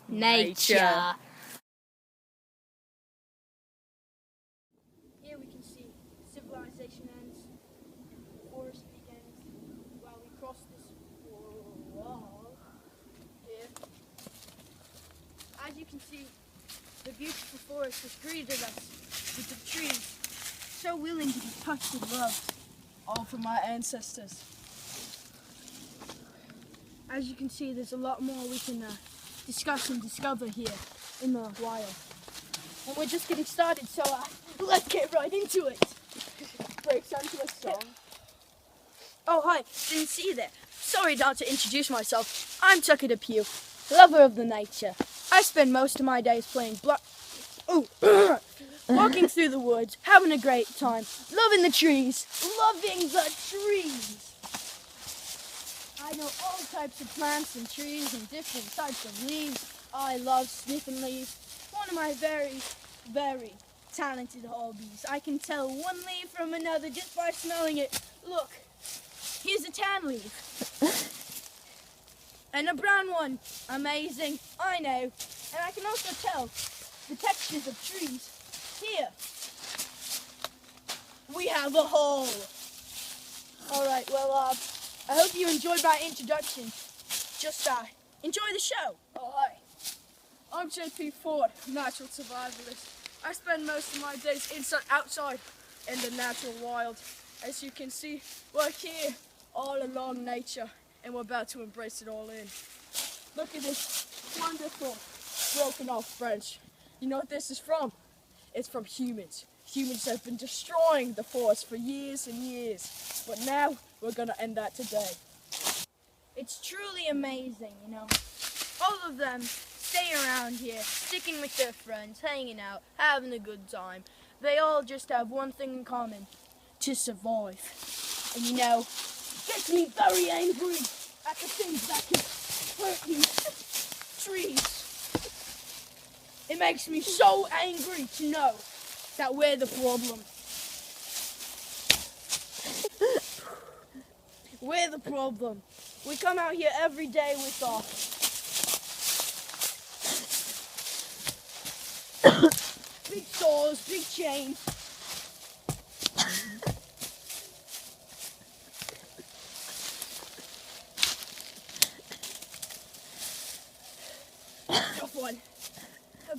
nature. Here we can see civilization ends, forest begins, while we cross this wall here. As you can see, the beautiful forest has greeted us with the trees, so willing to be touched and loved, all from our ancestors. As you can see, there's a lot more we can discuss and discover here in the wild. And we're just getting started, so let's get right into it. Breaks onto a song. Oh, hi. Didn't see you there. Sorry not to introduce myself. I'm Tucker Depew, lover of the nature. I spend most of my days playing walking through the woods, having a great time, loving the trees. I know all types of plants and trees and different types of leaves. I love sniffing leaves. One of my very, very talented hobbies. I can tell one leaf from another just by smelling it. Look, here's a tan leaf. And a brown one. Amazing, I know. And I can also tell the textures of trees. Here, we have a hole. Alright, well, I hope you enjoyed my introduction. Just enjoy the show. Oh, hi. I'm JP Ford, natural survivalist. I spend most of my days outside in the natural wild. As you can see, we're here all along nature, and we're about to embrace it all in. Look at this wonderful broken off branch. You know what this is from? It's from humans. Humans have been destroying the forest for years and years, but now we're gonna end that today. It's truly amazing, you know. All of them stay around here, sticking with their friends, hanging out, having a good time. They all just have one thing in common: to survive. And you know, it gets me very angry at the things that can hurt you. Trees. It makes me so angry to know that we're the problem. We're the problem. We come out here every day with our big saws, big chains. Tough one.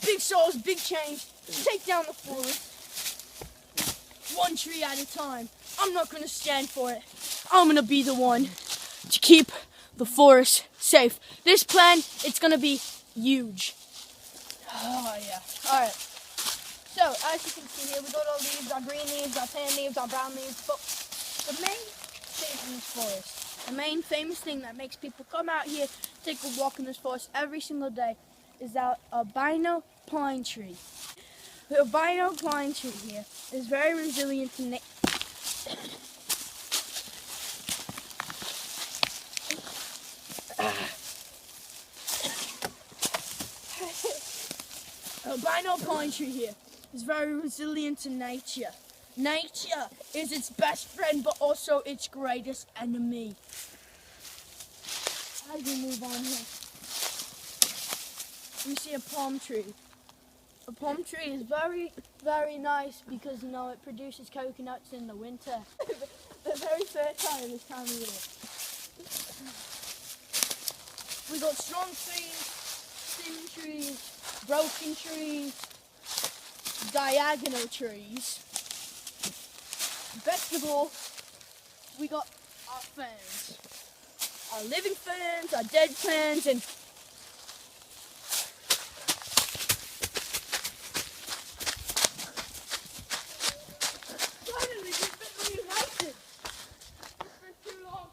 Big saws, big chains, take down the forest, one tree at a time. I'm not gonna stand for it. I'm gonna be the one to keep the forest safe. This plan, it's gonna be huge. Oh yeah, alright. So, as you can see here, we got our leaves, our green leaves, our tan leaves, our brown leaves, but the main thing in this forest, the main famous thing that makes people come out here, take a walk in this forest every single day, is that albino pine tree. The albino pine tree here is very resilient to albino pine tree here is very resilient to nature. Nature is its best friend, but also its greatest enemy. As we move on here, we see a palm tree. A palm tree is very, very nice because, you know, it produces coconuts in the winter. They're very fertile this time of year. We got strong trees, thin trees, broken trees, diagonal trees. Best of all, we got our ferns. Our living ferns, our dead ferns, and finally we've been reunited. It's been too long.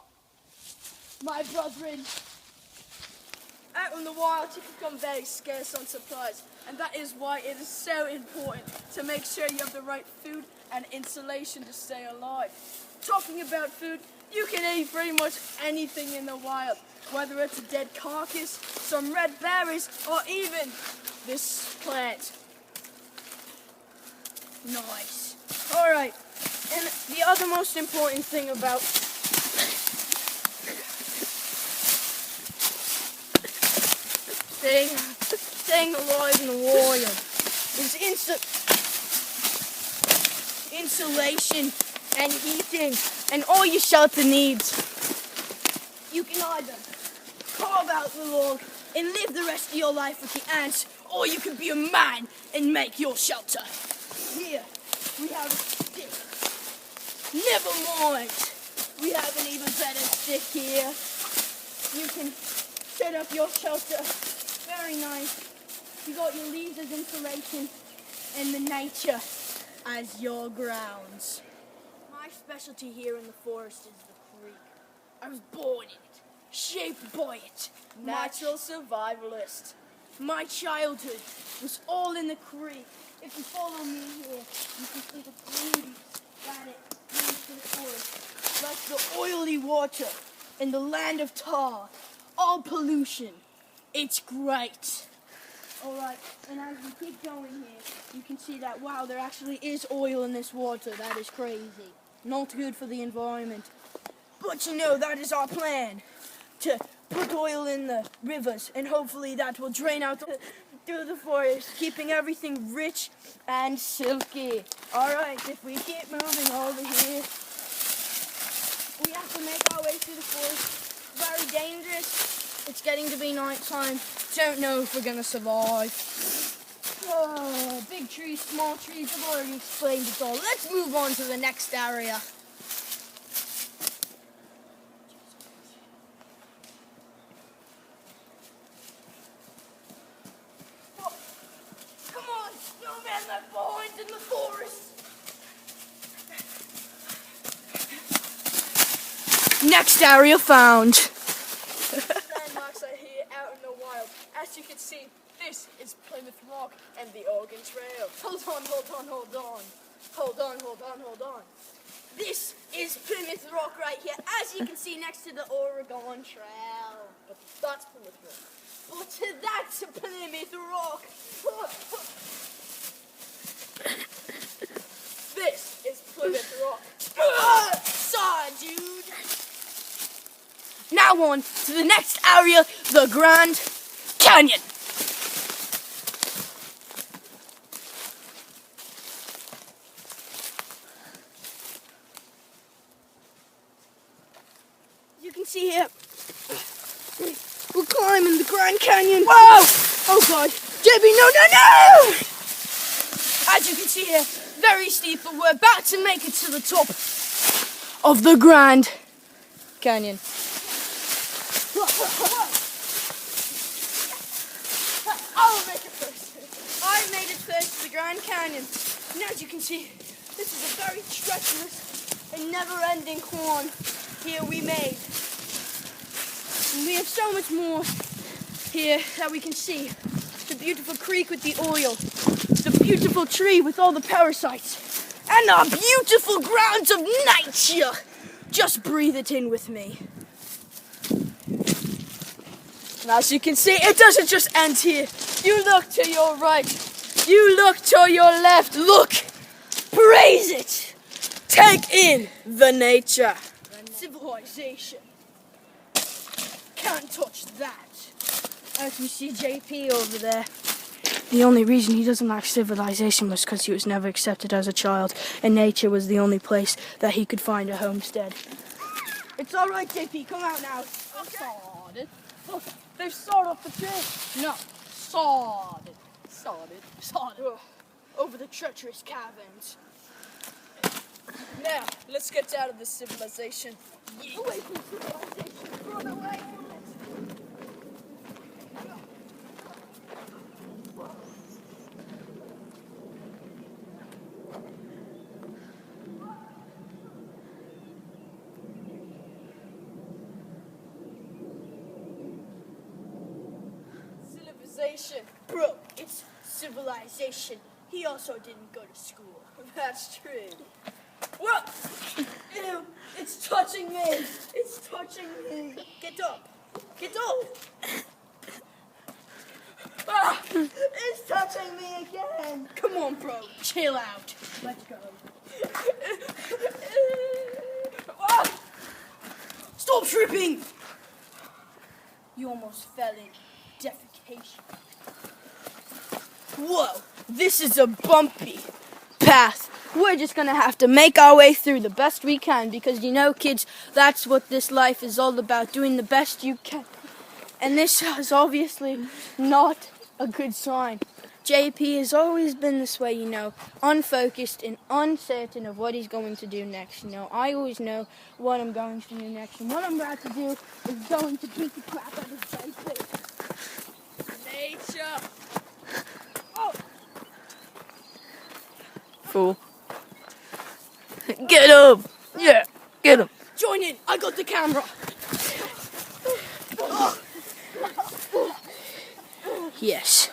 My brethren, out in the wild you become very scarce on supplies, and that is why it is so important to make sure you have the right food and insulation to stay alive. Talking about food, you can eat pretty much anything in the wild, whether it's a dead carcass, some red berries, or even this plant. Nice. Alright, and the other most important thing about Staying alive in the oil is insulation and heating and all your shelter needs. You can either carve out the log and live the rest of your life with the ants, or you can be a man and make your shelter. Here, we have a stick. Never mind, we have an even better stick here. You can set up your shelter. Very nice. You got your leaves as insulation and the nature as your grounds. My specialty here in the forest is the creek. I was born in it, shaped by it. Natural survivalist. My childhood was all in the creek. If you follow me here, you can see the beauty that it brings to the forest. Like the oily water in the land of tar. All pollution. It's great. Alright, and as we keep going here, you can see that, wow, there actually is oil in this water. That is crazy. Not good for the environment. But you know, that is our plan. To put oil in the rivers, and hopefully that will drain out through the forest, keeping everything rich and silky. Alright, if we keep moving over here, we have to make our way through the forest. Very dangerous. It's getting to be night time. Don't know if we're gonna survive. Oh, big trees, small trees, I've already explained it all. Let's move on to the next area. Oh, come on, no man left behind in the forest. Next area found. Landmarks are here out in the wild. As you can see, this is Plymouth Rock and the Oregon Trail. Hold on. This is Plymouth Rock right here, as you can see next to the Oregon Trail. But that's Plymouth Rock. But that's Plymouth Rock. This is Plymouth Rock. Sorry, dude. Now on to the next area, the Grand Canyon. You can see here, we're climbing the Grand Canyon. Whoa! Oh God, JB, no! As you can see here, very steep, but we're about to make it to the top of the Grand Canyon. I'll make it first. I made it first to the Grand Canyon. And as you can see, this is a very treacherous and never-ending climb here we made. And we have so much more here that we can see. The beautiful creek with the oil, the beautiful tree with all the parasites, and our beautiful grounds of nature. Just breathe it in with me. And as you can see, it doesn't just end here. You look to your right. You look to your left. Look. Praise it. Take in the nature. Civilization. Can't touch that. As you see JP over there. The only reason he doesn't like civilization was because he was never accepted as a child, and nature was the only place that he could find a homestead. It's alright, JP, come out now. Sodded. Look, they've sawed off the tree. No, sawed. Over the treacherous caverns. Now, let's get out of this civilization. Away from civilization. Run away from it. Civilization. Bro, it's civilization. He also didn't go to school. That's true. What? Ew, it's touching me. It's touching me. Get up. Get up. Ah, it's touching me again. Come on, bro. Chill out. Let's go. Ah, stop tripping. You almost fell in defecation. vegetation. Whoa, this is a bumpy path. We're just gonna have to make our way through the best we can because, you know, kids, that's what this life is all about, doing the best you can. And this is obviously not a good sign. JP has always been this way, you know, unfocused and uncertain of what he's going to do next. You know, I always know what I'm going to do next, and what I'm about to do is going to beat the crap out of JP. Nature! Oh! Fool. Get him! Yeah, get him. Join in! I got the camera! Yes.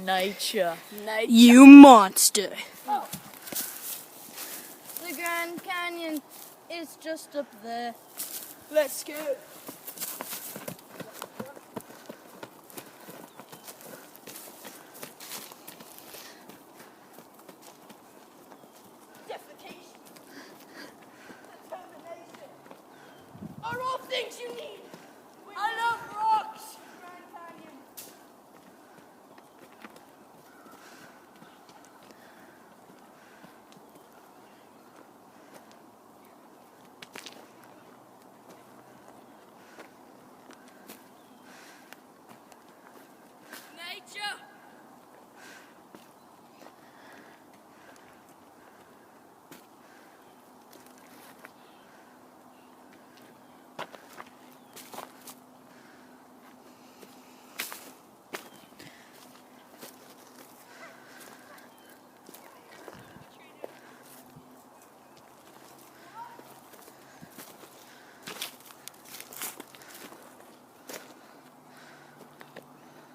Nature. You monster! The Grand Canyon is just up there. Let's go. Defecation, determination are all things you need. I love rocks. Grand Canyon. Nature.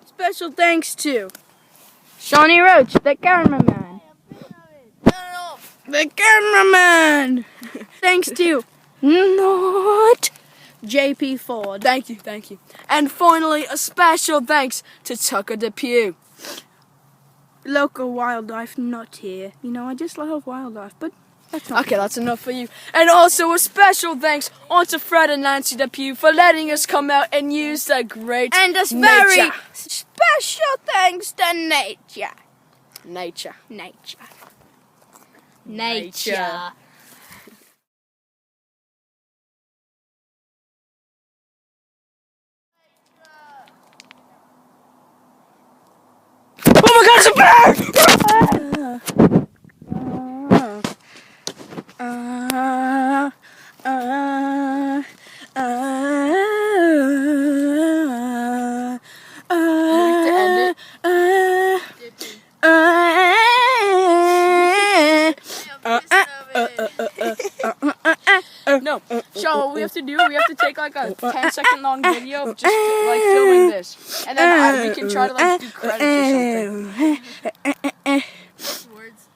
Special thanks to Shawnee Roach, the cameraman. The cameraman. Thanks to not JP Ford. Thank you. And finally, a special thanks to Tucker Depew. Local wildlife not here. You know, I just love wildlife, but that's not. Okay, that's enough for you. And also a special thanks on to Fred and Nancy Depew for letting us come out and use the great And a nature. very special thanks to nature. Nature. Nature. Oh my God, it's a bear! No, Sean, what we have to do, we have to take like a 10-second long video of just like filming this. And then we can try to like do credits or something. Words.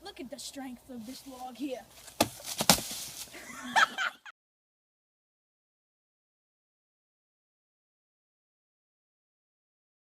Look at the strength of this log here.